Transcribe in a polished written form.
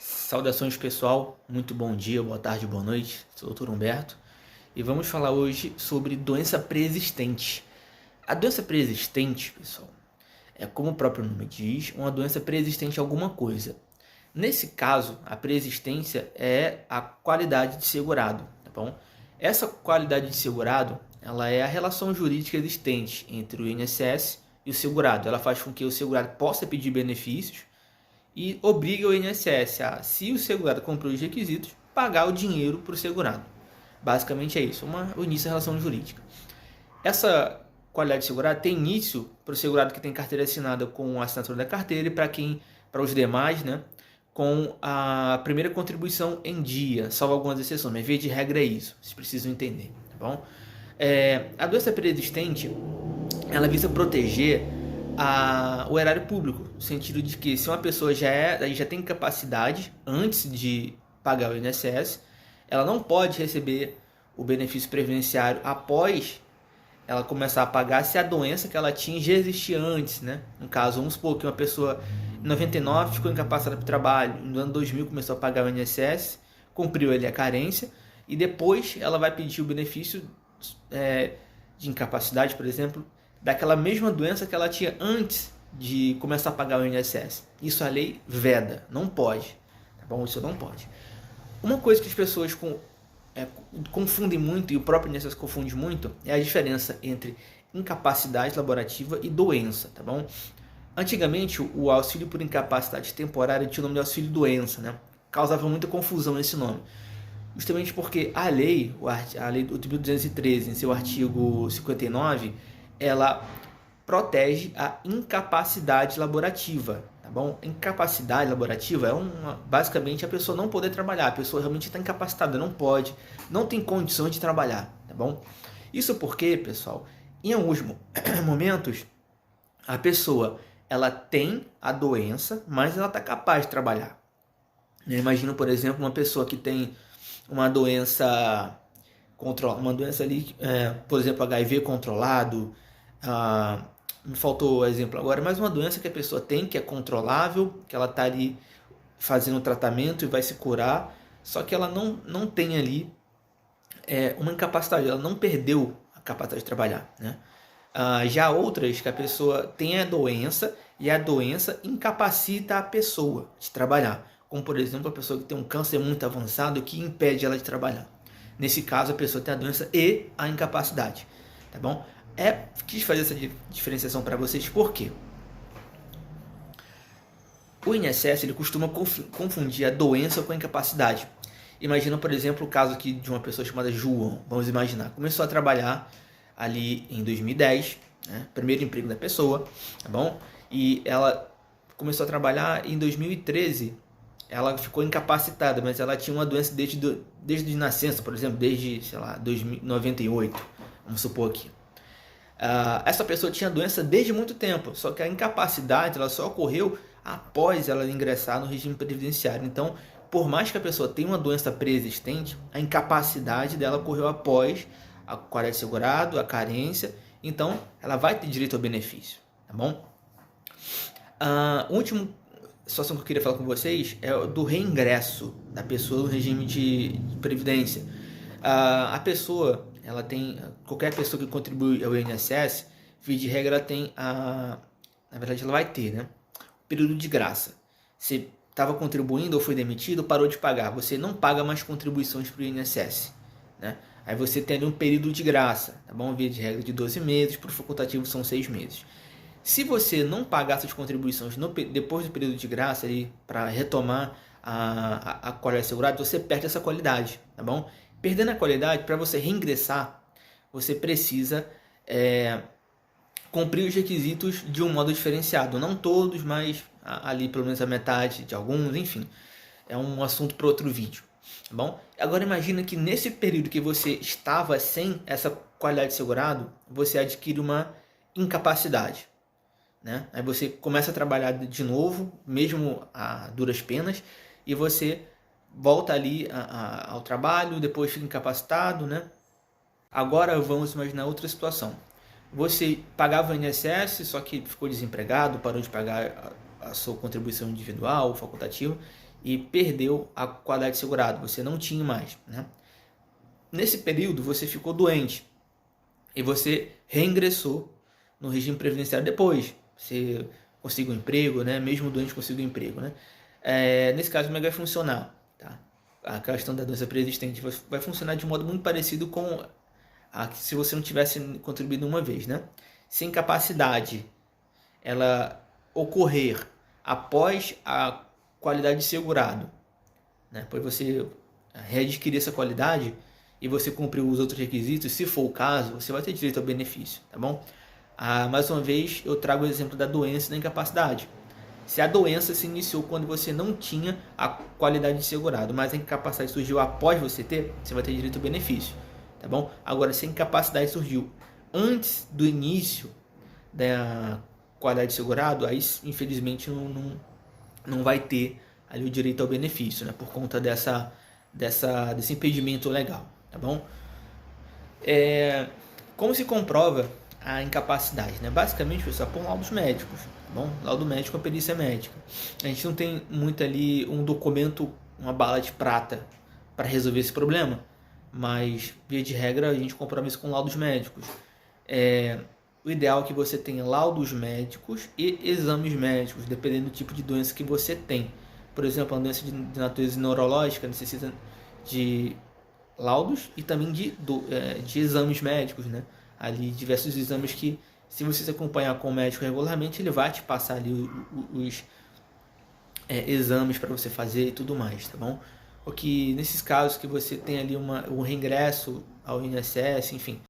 Saudações pessoal, muito bom dia, boa tarde, boa noite, sou o Dr. Humberto e vamos falar hoje sobre doença pré-existente. A doença pré-existente, pessoal, é como o próprio nome diz, uma doença pré-existente a alguma coisa. Nesse caso, a pré-existência é a qualidade de segurado, tá bom? Essa qualidade de segurado, ela é a relação jurídica existente entre o INSS e o segurado. Ela faz com que o segurado possa pedir benefícios e obriga o INSS a, se o segurado cumpriu os requisitos, pagar o dinheiro para o segurado. Basicamente é isso, o início da relação jurídica. Essa qualidade de segurado tem início para o segurado que tem carteira assinada com a assinatura da carteira e para os demais, né, com a primeira contribuição em dia, salvo algumas exceções, mas via de regra é isso, vocês precisam entender, tá bom? A doença pré-existente, ela visa proteger o erário público, no sentido de que se uma pessoa já tem capacidade antes de pagar o INSS, ela não pode receber o benefício previdenciário após ela começar a pagar se a doença que ela tinha já existia antes, né? No caso, vamos supor que uma pessoa em 99 ficou incapacitada para o trabalho, no ano 2000 começou a pagar o INSS, cumpriu ali a carência e depois ela vai pedir o benefício de incapacidade, por exemplo, daquela mesma doença que ela tinha antes de começar a pagar o INSS. Isso a lei veda, não pode, tá bom? Isso não pode. Uma coisa que as pessoas confundem muito, e o próprio INSS confunde muito, é a diferença entre incapacidade laborativa e doença, tá bom? Antigamente, o auxílio por incapacidade temporária tinha o nome de auxílio doença, né? Causava muita confusão esse nome. Justamente porque a lei 8.213, em seu artigo 59, ela protege a incapacidade laborativa, tá bom? Incapacidade laborativa é basicamente a pessoa não poder trabalhar, a pessoa realmente está incapacitada, não pode, não tem condições de trabalhar, tá bom? Isso porque, pessoal, em alguns momentos, a pessoa ela tem a doença, mas ela está capaz de trabalhar. Imagina, por exemplo, uma pessoa que tem uma doença ali, por exemplo, HIV controlado, me faltou o exemplo agora, mas uma doença que a pessoa tem, que é controlável, que ela está ali fazendo tratamento e vai se curar, só que ela não tem ali uma incapacidade, ela não perdeu a capacidade de trabalhar, né? Já outras que a pessoa tem a doença e a doença incapacita a pessoa de trabalhar, como por exemplo a pessoa que tem um câncer muito avançado que impede ela de trabalhar. Nesse caso a pessoa tem a doença e a incapacidade, tá bom? Quis fazer essa diferenciação para vocês porque o INSS ele costuma confundir a doença com a incapacidade. Imagina, por exemplo, o caso aqui de uma pessoa chamada João. Vamos imaginar, começou a trabalhar ali em 2010, né? Primeiro emprego da pessoa, tá bom? E ela começou a trabalhar em 2013, ela ficou incapacitada, mas ela tinha uma doença desde nascença, por exemplo, desde, sei lá, 98, vamos supor aqui. Essa pessoa tinha doença desde muito tempo, só que a incapacidade ela só ocorreu após ela ingressar no regime previdenciário. Então, por mais que a pessoa tenha uma doença pré-existente, a incapacidade dela ocorreu após a qualidade de segurado, a carência, então ela vai ter direito ao benefício, tá bom? A última situação que eu queria falar com vocês é do reingresso da pessoa no regime de previdência. A pessoa, ela tem, qualquer pessoa que contribui ao INSS, via de regra, ela tem na verdade ela vai ter, né, período de graça. Você estava contribuindo ou foi demitido, parou de pagar, você não paga mais contribuições para o INSS, né? Aí você tem ali um período de graça, tá bom? Via de regra de 12 meses, para o facultativo são 6 meses. Se você não pagar essas contribuições depois do período de graça, para retomar a qualidade segurada, você perde essa qualidade, tá bom? Perdendo a qualidade, para você reingressar, você precisa cumprir os requisitos de um modo diferenciado. Não todos, mas ali pelo menos a metade de alguns, enfim. É um assunto para outro vídeo, tá bom? Agora imagina que nesse período que você estava sem essa qualidade de segurado, você adquire uma incapacidade, né? Aí você começa a trabalhar de novo, mesmo a duras penas, e você volta ali ao trabalho, depois fica incapacitado, né? Agora vamos imaginar outra situação. Você pagava o INSS, só que ficou desempregado, parou de pagar a sua contribuição individual, facultativa, e perdeu a qualidade de segurado, você não tinha mais, né? Nesse período você ficou doente e você reingressou no regime previdenciário depois. Você conseguiu um emprego, né? Mesmo doente conseguiu um emprego, né? Nesse caso, como é que vai funcionar? Tá? A questão da doença preexistente vai funcionar de modo muito parecido com se você não tivesse contribuído uma vez, né? Se a incapacidade ela ocorrer após a qualidade de segurado, né? Depois você readquirir essa qualidade e você cumprir os outros requisitos, se for o caso, você vai ter direito ao benefício, tá bom? Mais uma vez, eu trago o exemplo da doença e da incapacidade. Se a doença se iniciou quando você não tinha a qualidade de segurado, mas a incapacidade surgiu após você ter, você vai ter direito ao benefício, tá bom? Agora, se a incapacidade surgiu antes do início da qualidade de segurado, aí infelizmente não vai ter ali o direito ao benefício, né? Por conta desse impedimento legal, tá bom? Como se comprova a incapacidade, né? Basicamente, pessoal, por laudos médicos, tá bom? Laudo médico é perícia médica. A gente não tem muito ali um documento, uma bala de prata para resolver esse problema, mas, via de regra, a gente comprova isso com laudos médicos. O ideal é que você tenha laudos médicos e exames médicos, dependendo do tipo de doença que você tem. Por exemplo, uma doença de natureza neurológica necessita de laudos e também de exames médicos, né? Ali diversos exames que, se você se acompanhar com o médico regularmente, ele vai te passar ali os exames para você fazer e tudo mais, tá bom? O que nesses casos que você tem ali um reingresso ao INSS, enfim,